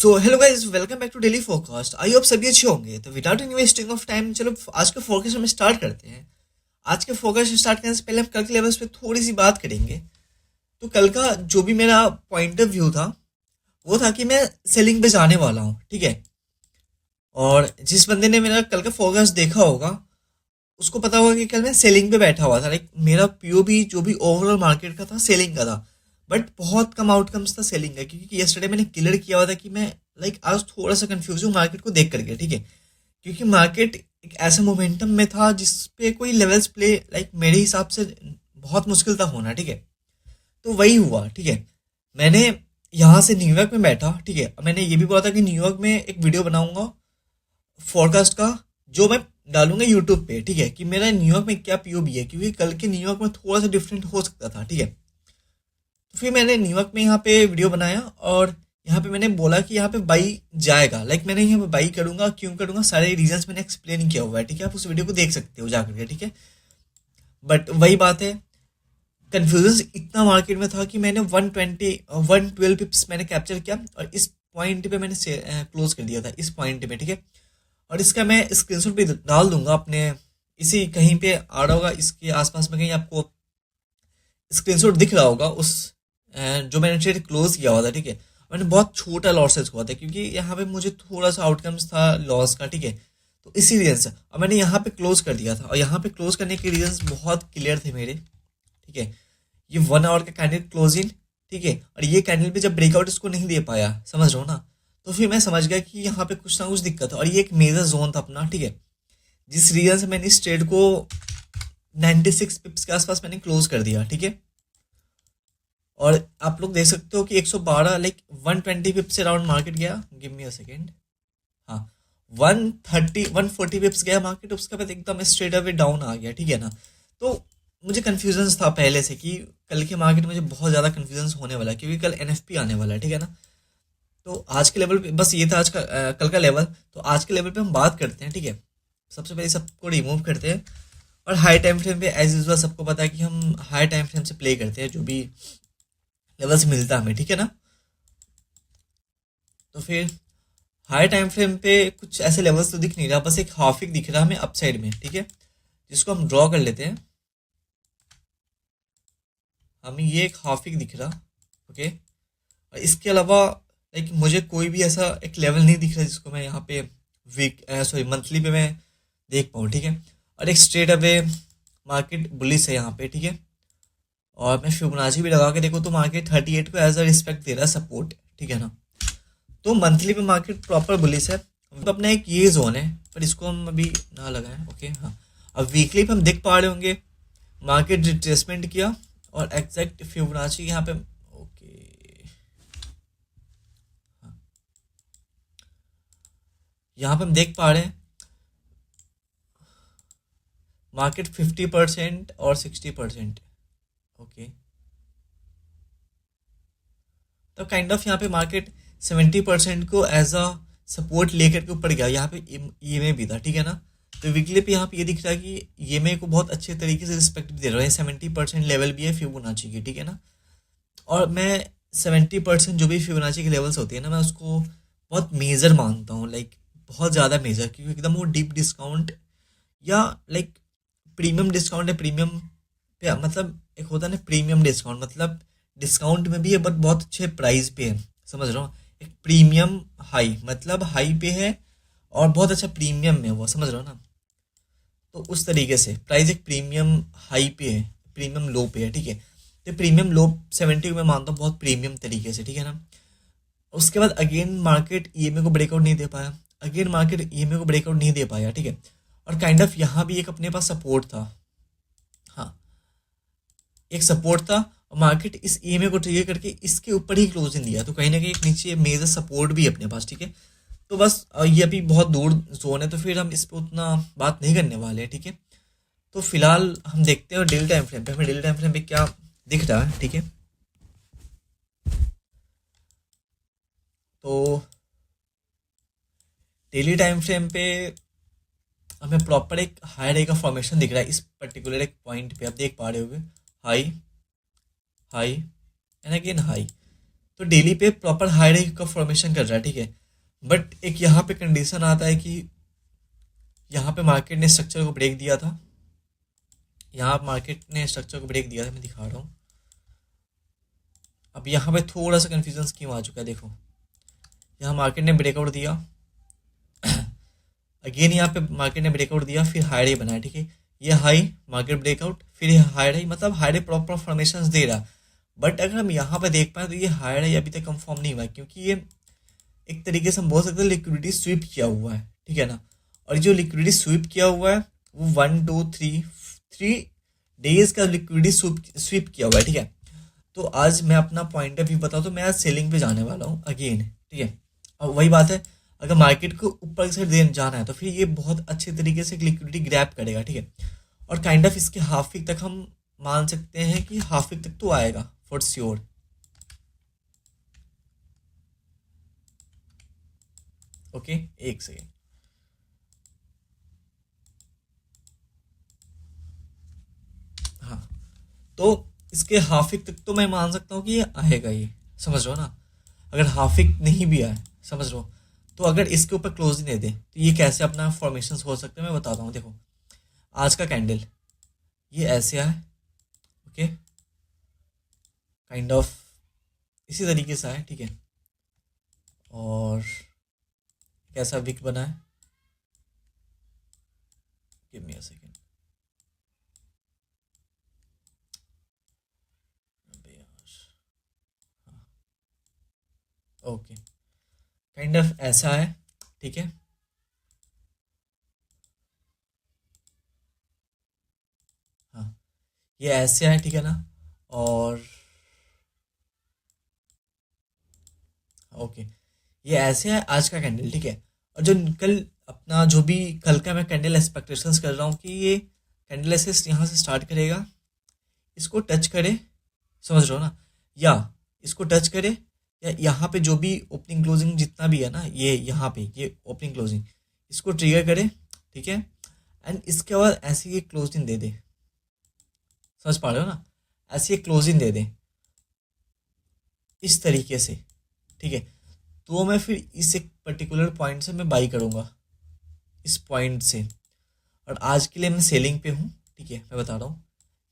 So hello guys, welcome back to daily forecast. I hope सभी अच्छे होंगे। तो without any wasting of time, चलो आज के फोरकास्ट हम स्टार्ट करते हैं। आज के फोरकास्ट स्टार्ट करने से पहले हम कल के लेवल्स पे थोड़ी सी बात करेंगे। तो कल का जो भी मेरा पॉइंट ऑफ व्यू था वो था कि मैं सेलिंग पे जाने वाला हूँ, ठीक है। और जिस बंदे ने मेरा कल का फोरकास्ट देखा होगा उसको पता होगा कि कल मैं सेलिंग पे बैठा हुआ था। लाइक मेरा पीओबी जो भी ओवरऑल मार्केट का था सेलिंग का था, बट बहुत कम आउटकम्स था सेलिंग का, क्योंकि यस्टरडे मैंने क्लियर किया हुआ था कि मैं आज थोड़ा सा कंफ्यूज हूँ मार्केट को देख करके, ठीक है। क्योंकि मार्केट एक ऐसे मोमेंटम में था जिसपे कोई लेवल्स प्ले मेरे हिसाब से बहुत मुश्किल था होना, ठीक है। तो वही हुआ, ठीक है। मैंने यहाँ से न्यूयॉर्क में बैठा, ठीक है। मैंने ये भी बोला था कि न्यूयॉर्क में एक वीडियो बनाऊंगा फॉरकास्ट का, जो मैं डालूंगा यूट्यूब पे, ठीक है, कि मेरा न्यूयॉर्क में क्या पीओबी है, क्योंकि कल के न्यूयॉर्क में थोड़ा सा डिफरेंट हो सकता था, ठीक है। तो फिर मैंने न्यूयॉर्क में यहाँ पे वीडियो बनाया और यहाँ पे मैंने बोला कि यहाँ पे बाई जाएगा। मैंने यहाँ पे बाई करूंगा, क्यों करूंगा, सारे रीजंस मैंने एक्सप्लेन किया हुआ है, ठीक है। आप उस वीडियो को देख सकते हो जाकर के, ठीक है। बट वही बात है, कंफ्यूजन इतना मार्केट में था कि मैंने 112 पिप्स मैंने कैप्चर किया और इस पॉइंट पे मैंने क्लोज कर दिया था, इस पॉइंट पे, ठीक है। और इसका मैं स्क्रीनशॉट भी डाल दूंगा अपने, इसी कहीं पे आ रहा होगा, इसके आसपास में कहीं आपको स्क्रीनशॉट दिख रहा होगा उस जो मैंने ट्रेड क्लोज किया हुआ था, ठीक है। मैंने बहुत छोटा लॉसेस हुआ था क्योंकि यहाँ पे मुझे थोड़ा सा आउटकम्स था लॉस का, ठीक है। तो इसी रीजन से और मैंने यहाँ पे क्लोज कर दिया था, और यहाँ पे क्लोज करने के रीजन बहुत क्लियर थे मेरे, ठीक है। ये 1 आवर का कैंडल क्लोज इन, ठीक है। और ये कैंडल पे जब ब्रेकआउट इसको नहीं दे पाया, समझ रहे हो ना, तो फिर मैं समझ गया कि यहाँ पे कुछ ना कुछ दिक्कत है। और ये एक मेजर जोन था अपना, ठीक है, जिस रीजन से मैंने इस ट्रेड को 96 पिप्स के आसपास मैंने क्लोज कर दिया, ठीक है। और आप लोग देख सकते हो कि 112 120 पिप्स से अराउंड मार्केट गया। Give me a second. हाँ, 140 पिप्स गया मार्केट, उसके बाद एकदम स्ट्रेट अवे डाउन आ गया, ठीक है ना। तो मुझे कन्फ्यूजन था पहले से कि कल के मार्केट में मुझे बहुत ज़्यादा कन्फ्यूजन होने वाला है, क्योंकि कल एनएफपी आने वाला है, ठीक है ना। तो आज के लेवल पे बस ये था आज का कल का लेवल। तो आज के लेवल पे हम बात करते हैं, ठीक है। सबसे पहले सबको रिमूव करते हैं और हाई टाइम फ्रेम पे एज यूजल सबको पता है कि हम हाई टाइम फ्रेम से प्ले करते हैं, जो भी लेवल्स मिलता है हमें, ठीक है ना। तो फिर हाई टाइम फ्रेम पे कुछ ऐसे लेवल्स तो दिख नहीं रहा, बस एक हाफिक दिख रहा है हमें अप साइड में, ठीक है, जिसको हम ड्रॉ कर लेते हैं। हमें ये एक हाफिक दिख रहा, ओके। और इसके अलावा मुझे कोई भी ऐसा एक लेवल नहीं दिख रहा जिसको मैं यहाँ पे मंथली पे मैं देख पाऊँ, ठीक है। और एक स्ट्रेट अवे मार्केट बुलिस है यहाँ पे, ठीक है। और मैं फिबोनाची भी लगा के देखो तो मार्केट 38 को एज अ रिस्पेक्ट दे रहा है, सपोर्ट, ठीक है ना। तो मंथली पे मार्केट प्रॉपर बुलिस है। तो अपना एक ये जोन है, पर इसको हम अभी ना लगाएं, ओके। हाँ, अब वीकली पे हम देख पा रहे होंगे मार्केट रिट्रेसमेंट किया और एग्जैक्ट फिबोनाची यहाँ पे, ओके। हाँ, यहाँ पे हम देख पा रहे हैं मार्केट 50% और 60%, ओके। तो काइंड ऑफ यहाँ पे मार्केट 70% को एज अ सपोर्ट लेकर के ऊपर गया। यहाँ पे ईएमए भी था, ठीक है ना। तो वीकली पे यहाँ पे ये दिख रहा है कि ईएमए को बहुत अच्छे तरीके से रिस्पेक्ट दे रहा है। 70% लेवल भी है फिबोनाची की, ठीक है ना। और मैं 70% जो भी फिबोनाची की लेवल्स होती है ना, मैं उसको बहुत मेजर मानता हूँ, बहुत ज़्यादा मेजर, क्योंकि एकदम वो डीप डिस्काउंट या प्रीमियम डिस्काउंट है। प्रीमियम पे मतलब एक होता है ना प्रीमियम डिस्काउंट, मतलब डिस्काउंट में भी है बट बहुत अच्छे प्राइस पे है, समझ रहा हूँ। एक प्रीमियम हाई मतलब हाई पे है और बहुत अच्छा प्रीमियम में है वो, समझ रहा हूँ ना। तो उस तरीके से प्राइस एक प्रीमियम हाई पे है, प्रीमियम लो पे है, ठीक है। तो प्रीमियम लो 70 को मैं मानता हूँ बहुत प्रीमियम तरीके से, ठीक है ना। उसके बाद अगेन मार्केट ईएमए को ब्रेकआउट नहीं दे पाया, अगेन मार्केट ईएमए को ब्रेकआउट नहीं दे पाया, ठीक है। और काइंड ऑफ यहाँ भी एक अपने पास सपोर्ट था, हाँ, एक सपोर्ट था। और मार्केट इस ईएमए को ट्रिगर करके इसके ऊपर ही क्लोजिंग दिया, तो कहीं ना कहीं एक नीचे मेजर सपोर्ट भी है अपने पास, ठीक है। तो बस ये अभी बहुत दूर जोन है, तो फिर हम इस पर उतना बात नहीं करने वाले हैं, ठीक है। तो फिलहाल हम देखते हैं डेली टाइम फ्रेम पे हमें डेली टाइम फ्रेम पे क्या दिख रहा है, ठीक है। तो डेली टाइम फ्रेम पे हमें प्रॉपर एक हाई रे का फॉर्मेशन दिख रहा है इस पर्टिकुलर एक पॉइंट पे, आप देख पा रहे होगे high high and again high. तो डेली पे प्रॉपर हाई रेंज का फॉर्मेशन कर रहा है, ठीक है। बट एक यहाँ पे कंडीशन आता है कि यहाँ पे मार्केट ने स्ट्रक्चर को ब्रेक दिया था, यहाँ मार्केट ने स्ट्रक्चर को ब्रेक दिया था, मैं दिखा रहा हूँ। अब यहाँ पे थोड़ा सा कन्फ्यूजन क्यों आ चुका है, देखो यहाँ मार्केट ने ब्रेकआउट दिया, अगेन यहाँ पे मार्केट ने ब्रेकआउट दिया, फिर हाई रे बनाया, ठीक है। ये हाई मार्केट ब्रेकआउट, फिर ये हाई रे, मतलब हाई रे प्रॉपर फॉर्मेशन दे रहा। बट अगर हम यहाँ पे देख पाए तो ये हाई रे अभी तक कंफर्म नहीं हुआ, क्योंकि ये एक तरीके से हम बोल सकते हैं लिक्विडिटी स्वीप किया हुआ है, ठीक है ना। और जो लिक्विडिटी स्वीप किया हुआ है वो 1 2 3 3 डेज का लिक्विडिटी स्वीप किया हुआ है, ठीक है। तो आज मैं अपना पॉइंट ऑफ व्यू बताऊँ तो मैं आज सेलिंग पे जाने वाला हूँ अगेन, ठीक है। और वही बात है, अगर मार्केट को ऊपर की साइड जाना है तो फिर ये बहुत अच्छे तरीके से लिक्विडिटी ग्रैब करेगा, ठीक है। और काइंड ऑफ इसके हाफ वीक तक हम मान सकते हैं कि हाफ वीक तक तो आएगा फॉर श्योर। ओके, एक सेकेंड। हाँ, तो इसके हाफ वीक तक तो मैं मान सकता हूँ कि ये आएगा, ये समझ रहे हो ना। अगर हाफ वीक नहीं भी आए, समझ रहे हो, तो अगर इसके ऊपर क्लोजिंग दे दे तो ये कैसे अपना फॉर्मेशन हो सकते हैं मैं बताता हूँ। देखो आज का कैंडल ये ऐसे आए, ओके, काइंड ऑफ इसी तरीके से आए, ठीक है। और कैसा विक बना है, गिव मी अ सेकेंड। अबे यार, हाँ, ओके, काइंड ऑफ ऐसा है, ठीक है। हाँ, ये ऐसे है, ठीक है ना। और ओके, ये ऐसे है आज का कैंडल, ठीक है। और जो कल अपना जो भी कल का मैं कैंडल एक्सपेक्टेशंस कर रहा हूँ कि ये कैंडल ऐसे यहाँ से स्टार्ट करेगा, इसको टच करे, समझ रहे हो ना, या इसको टच करे, या यहाँ पे जो भी ओपनिंग क्लोजिंग जितना भी है ना, ये यहाँ पे ये ओपनिंग क्लोजिंग इसको ट्रिगर करे, ठीक है। एंड इसके बाद ऐसे ये क्लोजिंग दे दे, समझ पा रहे हो ना, ऐसे ये क्लोजिंग दे दे इस तरीके से, ठीक है। तो मैं फिर इस एक पर्टिकुलर पॉइंट से मैं बाई करूँगा, इस पॉइंट से। और आज के लिए मैं सेलिंग पे हूँ, ठीक है, मैं बता रहा हूँ।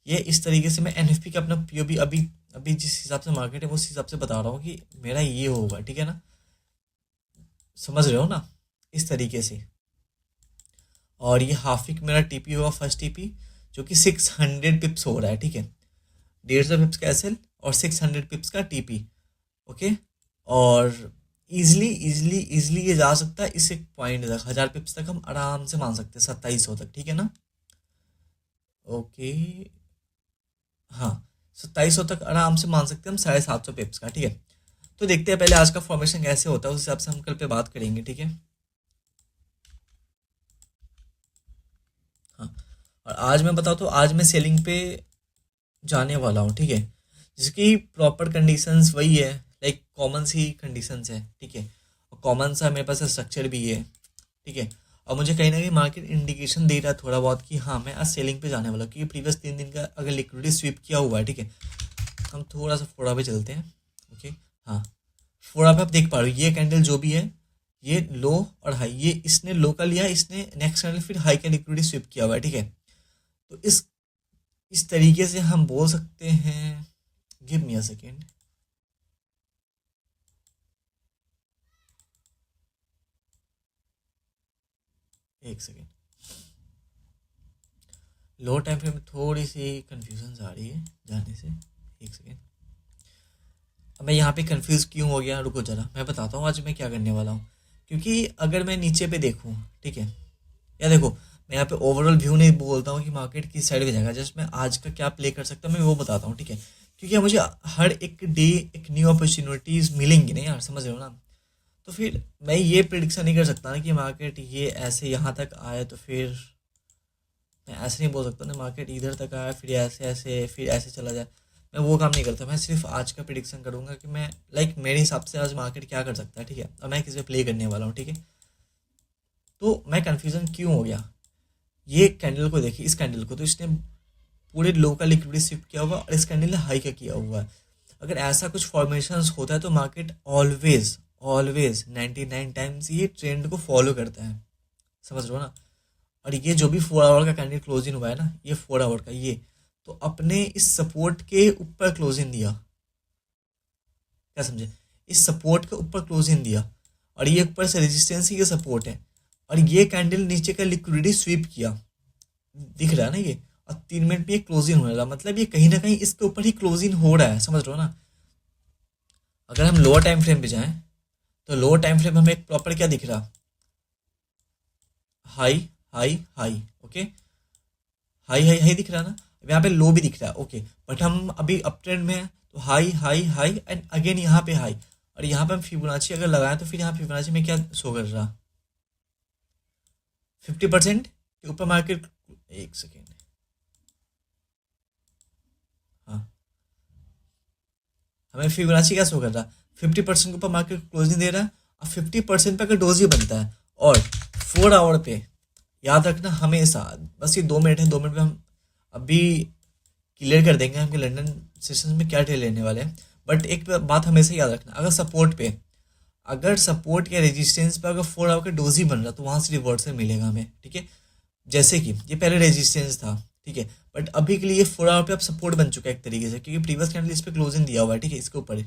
ये इस तरीके से मैं एनएफपी का अपना पीओबी अभी अभी जिस हिसाब से मार्केट है उस हिसाब से बता रहा हूँ कि मेरा ये होगा, ठीक है ना, समझ रहे हो ना, इस तरीके से। और ये हाफ वीक मेरा टीपी होगा, फर्स्ट टीपी जो कि 600 पिप्स हो रहा है, ठीक है। 150 पिप्स का एसएल और 600 पिप्स का टीपी, ओके। और इजली इजली इजली ये जा सकता है इस एक पॉइंट तक, 1000 पिप्स तक हम आराम से मान सकते हैं, 2700 तक, ठीक है ना। ओके, हाँ, 2700 तक आराम से मान सकते हैं हम, 750 पिप्स का, ठीक है। तो देखते हैं पहले आज का फॉर्मेशन कैसे होता है, उस हिसाब से हम कल पे बात करेंगे, ठीक है। हाँ, और आज मैं बताऊँ तो आज मैं सेलिंग पे जाने वाला हूँ, ठीक है। जिसकी प्रॉपर कंडीशंस वही है, लाइक कॉमन सी कंडीशंस है, ठीक है। और कॉमन सा मेरे पास स्ट्रक्चर भी है, ठीक है। और मुझे कहीं ना कहीं मार्केट इंडिकेशन दे रहा है थोड़ा बहुत कि हाँ मैं आज सेलिंग पे जाने वाला हूँ, क्योंकि प्रीवियस 3 दिन का अगर लिक्विडिटी स्वीप किया हुआ है, ठीक है। हम थोड़ा सा फोड़ा पे चलते हैं, ओके। हाँ, फोड़ा पे आप देख पा रहे हो ये कैंडल जो भी है, ये लो और हाई, ये इसने लो का लिया, इसने नेक्स्ट कैंडल फिर हाई का लिक्विडिटी स्वीप किया हुआ है, ठीक है। तो इस तरीके से हम बोल सकते हैं, गिव मी अ सेकेंड। एक सेकेंड, लो टाइम फ्रेम में थोड़ी सी कंफ्यूजन आ रही है जाने से, एक सेकेंड। अब मैं यहाँ पे कंफ्यूज क्यों हो गया, रुको जरा मैं बताता हूँ आज मैं क्या करने वाला हूँ। क्योंकि अगर मैं नीचे पे देखूँ, ठीक है, या देखो मैं यहाँ पे ओवरऑल व्यू नहीं बोलता हूँ कि मार्केट किस साइड पे जाएगा, जस्ट मैं आज का क्या प्ले कर सकता हूँ मैं वो बताता हूँ, ठीक है। क्योंकि मुझे हर एक डे एक न्यू अपॉर्चुनिटीज़ मिलेंगी ना यार, समझ रहे हो ना। तो फिर मैं ये प्रिडिक्शन नहीं कर सकता ना कि मार्केट ये ऐसे यहाँ तक आए, तो फिर मैं ऐसे नहीं बोल सकता ना मार्केट इधर तक आया फिर ऐसे ऐसे फिर ऐसे चला जाए। मैं वो काम नहीं करता, मैं सिर्फ आज का प्रिडिक्शन करूंगा कि मैं लाइक मेरे हिसाब से आज मार्केट क्या कर सकता है, ठीक है। और मैं किस पे प्ले करने वाला हूँ, ठीक है। तो मैं कन्फ्यूज़न क्यों हो गया, ये कैंडल को देखिए, इस कैंडल को तो इसने पूरे लो का लिक्विडिटी शिफ्ट किया हुआ और इस कैंडल ने हाई का किया हुआ है। अगर ऐसा कुछ फॉर्मेशन होता है तो मार्केट ऑलवेज ऑलवेज 99 टाइम्स ये ट्रेंड को फॉलो करता है, समझ रहे हो ना। और ये जो भी 4 आवर का कैंडल क्लोजिंग हुआ है ना, ये 4 आवर का, ये तो अपने इस सपोर्ट के ऊपर क्लोजिंग दिया, क्या समझे, इस सपोर्ट के ऊपर क्लोजिंग दिया, और ये ऊपर से रेजिस्टेंस ही ये सपोर्ट है, और ये कैंडल नीचे का लिक्विडिटी स्वीप किया, दिख रहा है ना ये, और 3 मिनट में ये क्लोजिंग हो रहा है, मतलब ये कहीं ना कहीं इसके ऊपर ही क्लोजिंग हो रहा है, समझ रहे हो ना। अगर हम लोअर टाइम फ्रेम पे जाएं तो लोअर टाइम फ्रेम हमें एक प्रॉपर क्या दिख रहा, high high high, okay, high high high दिख रहा है ना, अब यहाँ पे लो भी दिख रहा है, ओके, बट हम अभी अप ट्रेंड में है तो high high high and again यहाँ पे हाई, और यहाँ पे हम फिबोनाची अगर लगाएं तो फिर यहाँ फिबोनाची में क्या शो कर रहा, 50% के ऊपर मार्केट, एक सेकेंड, हाँ, हमें फिबोनाची क्या शो कर रहा, 50% के ऊपर मार्केट क्लोजिंग दे रहा है, और 50% पे अगर डोजी बनता है, और 4 आवर पे, याद रखना हमेशा, बस ये 2 मिनट है, 2 मिनट में हम अभी क्लियर कर देंगे हम कि लंदन सेशन में क्या ट्रेड लेने वाले हैं। बट एक बात हमेशा याद रखना, अगर सपोर्ट पे, अगर सपोर्ट या रेजिस्टेंस पे अगर 4 आवर का डोज ही बन रहा तो वहाँ से रिवर्सल मिलेगा हमें, ठीक है। जैसे कि ये पहले रेजिस्टेंस था, ठीक है, बट अभी के लिए 4 आवर पे अब सपोर्ट बन चुका है एक तरीके से, क्योंकि प्रीवियस कैंडल इस पे क्लोजिंग दिया हुआ है, ठीक है, इसके ऊपर,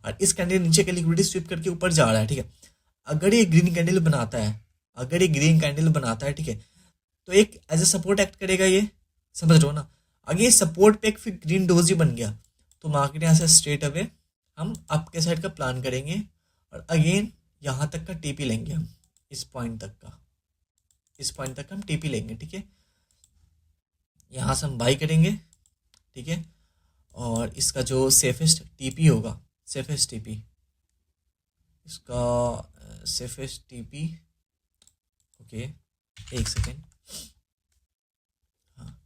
और इस कैंडल नीचे के लिक्विडिटी स्विप करके ऊपर जा रहा है, ठीक है। अगर ये ग्रीन कैंडल बनाता है, अगर ये ग्रीन कैंडल बनाता है, ठीक है, तो एक एज ए सपोर्ट एक्ट करेगा ये, समझ रहे हो ना। अगर ये सपोर्ट पे एक फिर ग्रीन डोज ही बन गया तो मार्केट यहाँ से स्ट्रेट अवे हम अप के साइड का प्लान करेंगे, और अगेन यहाँ तक का टीपी लेंगे हम, इस पॉइंट तक का, इस पॉइंट तक हम टीपी लेंगे, ठीक है। यहाँ से हम बाई करेंगे, ठीक है, और इसका जो सेफेस्ट टीपी होगा, सेफेस्ट टीपी, इसका सेफेस्ट टीपी, ओके, एक सेकेंड, हाँ,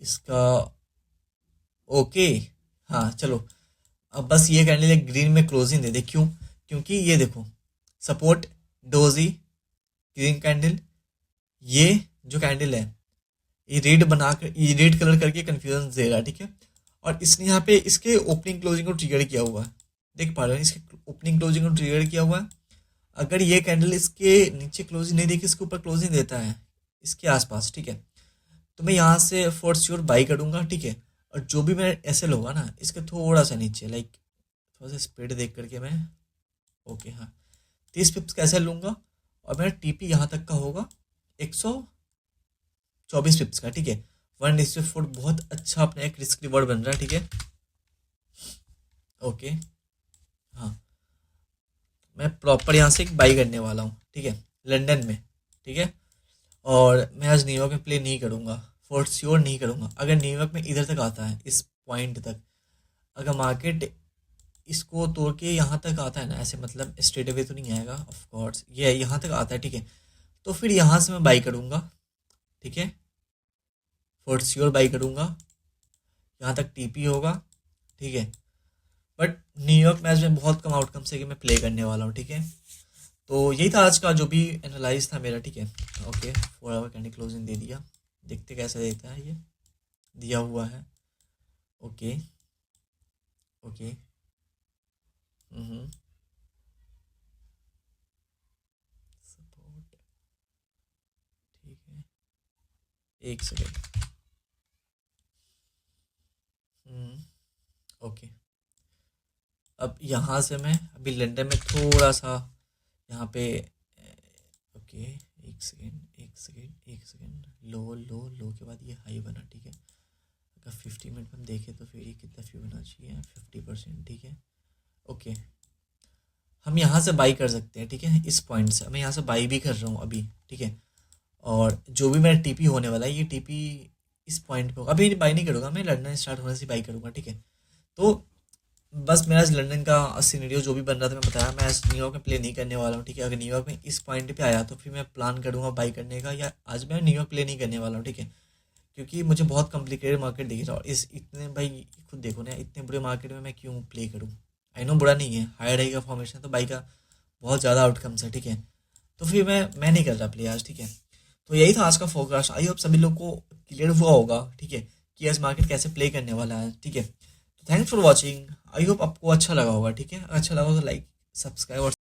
इसका, ओके, हाँ चलो, अब बस ये कैंडल एक ग्रीन में क्लोजिंग दे दे, क्यों, क्योंकि ये देखो सपोर्ट, डोजी, ग्रीन कैंडल, ये जो कैंडल है ये रेड बनाकर, ये रेड कलर करके कंफ्यूजन दे रहा है, ठीक है। और इसने यहाँ पे इसके ओपनिंग क्लोजिंग को ट्रिगर किया हुआ है, देख पा रहे हो, इसके ओपनिंग क्लोजिंग को ट्रिगर किया हुआ है। अगर ये कैंडल इसके नीचे क्लोजिंग नहीं देगी, इसके ऊपर क्लोजिंग देता है इसके आसपास, ठीक है, तो मैं यहाँ से फॉर श्योर बाई करूँगा, ठीक है। और जो भी मेरा एसएल होगा ना, इसके थोड़ा सा नीचे, लाइक थोड़ा सा स्पीड देख करके मैं, ओके, हाँ, 30 पिप्स का एसएल लूँगा, और मेरा टीपी यहाँ तक का होगा 124 पिप्स का, ठीक है। 1:4 बहुत अच्छा अपना एक रिस्क रिवॉर्ड बन रहा है, ठीक है, ओके, हाँ, मैं प्रॉपर यहाँ से एक बाई करने वाला हूँ, ठीक है, लंदन में, ठीक है। और मैं आज न्यूयॉर्क में प्ले नहीं करूँगा, फॉर श्योर नहीं करूँगा। अगर न्यूयॉर्क में इधर तक आता है, इस पॉइंट तक, अगर मार्केट इसको तोड़ के यहाँ तक आता है ना, ऐसे मतलब स्ट्रेट अवे तो नहीं आएगा ऑफ कोर्स, ये यहाँ तक आता है, ठीक है, तो फिर यहाँ से मैं बाई करूँगा, ठीक है, फॉर श्योर बाई करूँगा, यहाँ तक टीपी होगा, ठीक है। बट न्यूयॉर्क मैच में बहुत कम आउटकम से कि मैं प्ले करने वाला हूँ, ठीक है। तो यही था आज का जो भी एनालाइज था मेरा, ठीक है, ओके। 4 आवर कैंडी क्लोजिंग दे दिया, देखते कैसे देता है, ये दिया हुआ है, ओके, ओके, सपोर्ट, ठीक है, एक सेकेंड, ओके। अब यहाँ से मैं अभी लंदन में थोड़ा सा यहाँ पे, ओके, एक सेकेंड, एक सेकेंड, एक सेकेंड, लो लो लो के बाद ये हाई बना, ठीक है। अगर 50 मिनट में हम देखें तो फिर ये कितना फिबोनाची है, 50%, ठीक है, ओके। हम यहाँ से बाई कर सकते हैं, ठीक है, इस पॉइंट से मैं यहाँ से बाई भी कर रहा हूँ अभी, ठीक है। और जो भी मेरा टीपी होने वाला है, ये टीपी इस पॉइंट पे होगा, अभी बाई नहीं करूँगा, मैं लंदन स्टार्ट होने से बाई करूँगा, ठीक है। तो बस मेरा लंदन का सिनेरियो जो भी बन रहा था मैं बताया, मैं न्यूयॉर्क में प्ले नहीं करने वाला हूँ, ठीक है। अगर न्यूयॉर्क में इस पॉइंट पे आया तो फिर मैं प्लान करूँगा बाई करने का, या आज मैं न्यूयॉर्क प्ले नहीं करने वाला हूँ, ठीक है, क्योंकि मुझे बहुत कॉम्प्लिकेटेड मार्केट दिख रहा है। और इस इतने, भाई खुद देखो ना, इतने बुरे मार्केट में मैं क्यों प्ले करूँ। आई नो बुरा नहीं है, हायर हाई का फॉर्मेशन तो बाई का बहुत ज़्यादा आउटकम्स है, ठीक है। तो फिर मैं नहीं कर रहा प्ले आज, ठीक है। तो यही था आज का फोरकास्ट। आई होप सभी लोग को क्लियर हुआ होगा, ठीक है, कि आज मार्केट कैसे प्ले करने वाला है, ठीक है। तो thanks for watching. I hope आपको अच्छा लगा होगा। ठीक है, अच्छा लगा तो लाइक, सब्सक्राइब और